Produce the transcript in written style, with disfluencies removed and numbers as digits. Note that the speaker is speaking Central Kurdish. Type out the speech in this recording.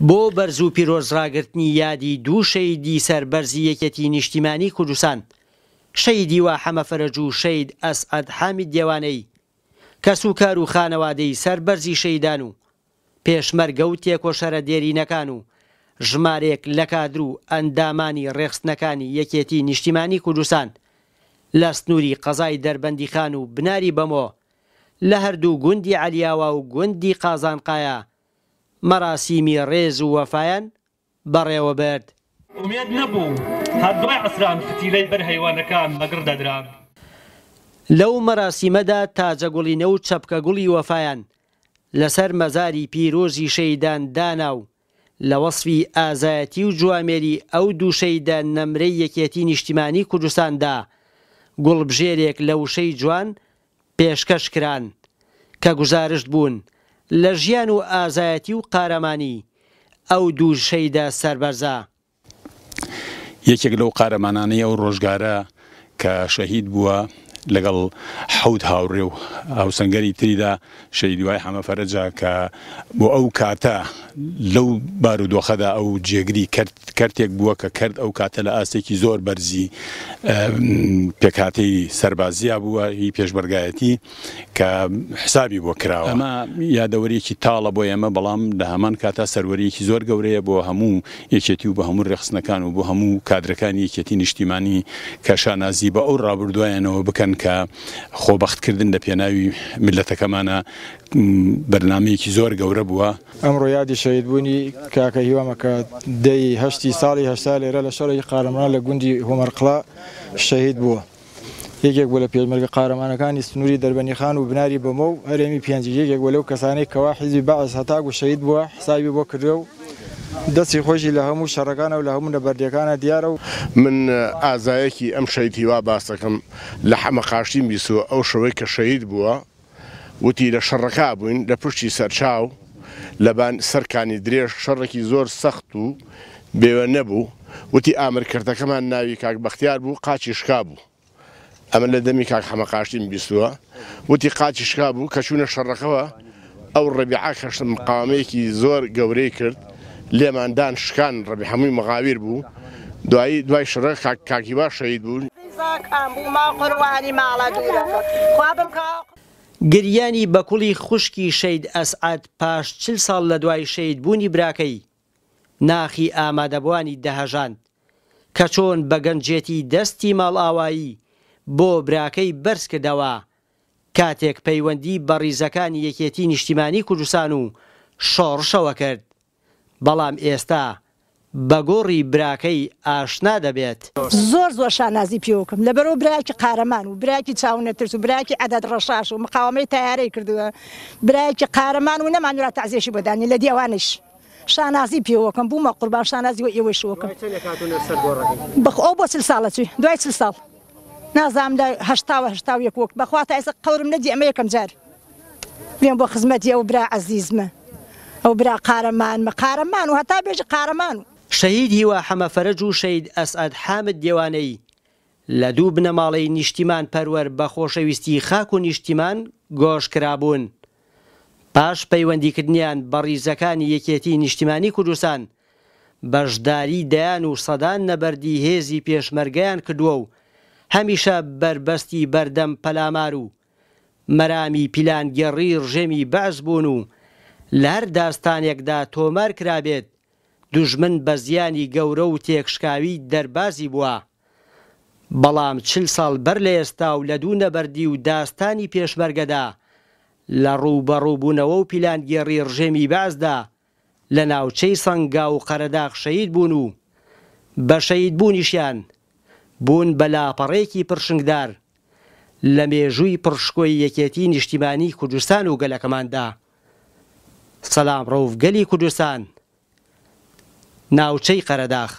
بۆ بەرز و پیرۆزڕاگرتنی یادی دوو شەیدی سەربەرزی یەکێتی نیشتیمانی کوردستان، شەیدی وا حەمەفەرەج و شەید ئەسعەد حامید دێوانەی، کەسوکار و خانەوادەی سەربەرزی شەیدان و پێشمەرگە و تێکۆشەرە دێرینەکان و ژمارێک لە کادر و ئەندامانی ڕێخستنەکانی یەکێتی نیشتیمانی کوردستان لە سنووری قەزای دەربەندیخان و بناری بەمۆ لە هەردوو گوندی عەلیاوە و گوندی قازانقایە مەراسیمی ڕێز و وەفایان بەڕێوە برد. ئومێد نەبوو هەردووای عەسران فتیلەی بەر هەیوانەکان بەگڕدەدران. لەو مەراسیمەدا تاجەگوڵینە و چەپکەگوڵی وەفایان لەسەر مەزاری پیرۆزی شەیدان دانا و لە وەسفی ئازایەتی و جوامێری ئەو دوو شەیدە نەمرەی یەکێتی نیشتیمانی کوردستاندا گوڵبژێرێک لە وشەی جوان پێشکەش کران کە گوزارشت بوون لە ژیان و ئازایەتی و قارەمانی ئەو دوو شەیدە سەربەرزە. یەکێک لەو قارەمانانەیە و ڕۆژگارە کە شەهید بووە لەگەڵ حەوت هاوڕێ و هاوسەنگەری تریدا شەیدیوای حەمەفەرەجە کە بۆ ئەو کاتە لەو بارودۆخەدا ئەو جێگری کەرتێک بووە کە کرد ئەو کاتە لە ئاستێکی زۆر بەرزی پێکهاتەی سەربازیە بووە هی پێشبەرگایەتی کە حسابی بۆ کراوە. ئەمە یادەوەریەکی تاڵە بۆ ئێمە، بەڵام لە هەمان کاتە سەروەریەکی زۆر گەورەیە بۆ هەموو یەکێتی و بە هەموو ڕێخستنەکان و بۆ هەموو کادرەکانی یەکێتی نیشتیمانی کە شانازی بە ئەو ڕابردوایانەوە بکەن کە خۆبەختکردن لە پێناوی میلەتەکەمانە بەرنامەیەکی زۆر گەورە بووە. ئەمڕۆ یادی شەهیدبوونی کاکە هیوامە کە دەی هەشتی ساڵی هەشتا لێرە لە شەڕی قارەمان لە گوندی هۆمەرقڵا شەهید بووە. یەکێک بوو لە پێشمەرگە قارەمانەکانی سنووری دەربەندیخان و بناری بەمۆ و هەرێمی پێنجی، یەکێک بوو لەو کەسانەی کەوا حیزبی بەعەز هەتاکو شەهید بووە، حسابی بۆ کردووە و دەستی خۆشی لە هەموو شەڕەکانە و لە هەموو نەبەردیەکانە دیارە. و من ئازایەکی ئەم شەهید هیوا باس دەکەم لە حەمەقاشتیم بیستووە ئەو شەوەی کە شەهید بووە، وتی لە شەڕەکە بووین لە پشتی سەرچاو لەبان سەرکانی درێژ، شەڕێکی زۆر سەخت و بێوە نەبوو، وتی ئامرکردەکەمان ناوی کاک بەختیار بوو، قاچی شکا بوو. ئەمە لە دەمی کاک حەمەقاشتیم بیستووە، وتی قاچی شکا بوو کە چوونە شەڕەکەەوە ئەو ڕەبیعا کەشت مقاومەیەکی زۆر گەورەی کرد، لێماندان شکان ڕەبی هەمووی مەغاویر بوو. دوای شەڕە کاکیوا شەهید بوو. گریانی بەکوڵی خوشکی شەید ئەسعەد پاش 40 ساڵ لە دوای شەید بوونی براکەی ناخی ئامادەبوانی دەهەژاند کە چۆن بە گەنجێتی دەستی ماڵ ئاوایی بۆ براکەی بەرز کردەوە کاتێک پەیوەندی بە ڕیزەکانی یەکێتی نیشتیمانی کوردستان و شۆڕشەوە کرد. بەڵام ئێستا بە گۆڕی براکەی ئاشنا دەبێت. زۆر شانازی پێوکەم لەبەرەوە براکی قارەمان و براکی چاونەترس و براکی عەدەد ڕەشاش و مقاومەی تەیارەی کردووە، براکی قارەمان و نەمانوێرا تەعزیەشی بۆ دانی لە دیێوانش شانازی پێوەکەم بوومە قوربان شانازی و ئێوەی شوکەم. ئەو بۆ 40 ساڵە چووی دوای 40 ساڵ نازام لە 1970 وەک بەخوا تا ئێستا قەورم نەدی ئەمە یەکەم جار بێم بۆ خزمەتی ئەو برا عەزیزمە، ئەو برا قارەمان و هەتا بێژی قارەمان. شەهید هیوا حەمەفەرەج و شەید ئەسعەد حامد دێوانەی لە دوو بنەماڵەی نیشتیمان پەروەر بە خۆشەویستی خاک و نیشتیمان گۆشکرابوون. پاش پەیوەندیکردنیان بە ڕیزەکانی یەکێتی نیشتیمانی کوردستان بەشداری دەیان و سەدان نەبەردی هێزی پێشمەرگەیان کردووە و هەمیشە بربەستی بەردەم پەلامار و مەرامی پیلانگەڕی ڕژێمی بەعز بوون و لە هەر داستانێکدا تۆمار کرابێت دوژمن بە زیانی گەورە و تێکشکاوی دەربازی بووە. بەڵام 40 ساڵ بەر لە ئێستا و لە دوو نەبەردی و داستانی پێشمەرگەدا لە ڕووبەڕووبوونەوە و پیلانگێڕی ڕژێمی بەعزدا لە ناوچەی سەنگا و قەرەداغ شەهید بوون و بە شەهیدبوونیشیان بوون بە لاپەڕێکی پرشنگدار لە مێژووی پڕشکۆی یەکێتی نیشتیمانی کوردستان و گەلەکەماندا. سەلام ڕەوف گەلی کوردستان، ناوچەی قەرەداغ.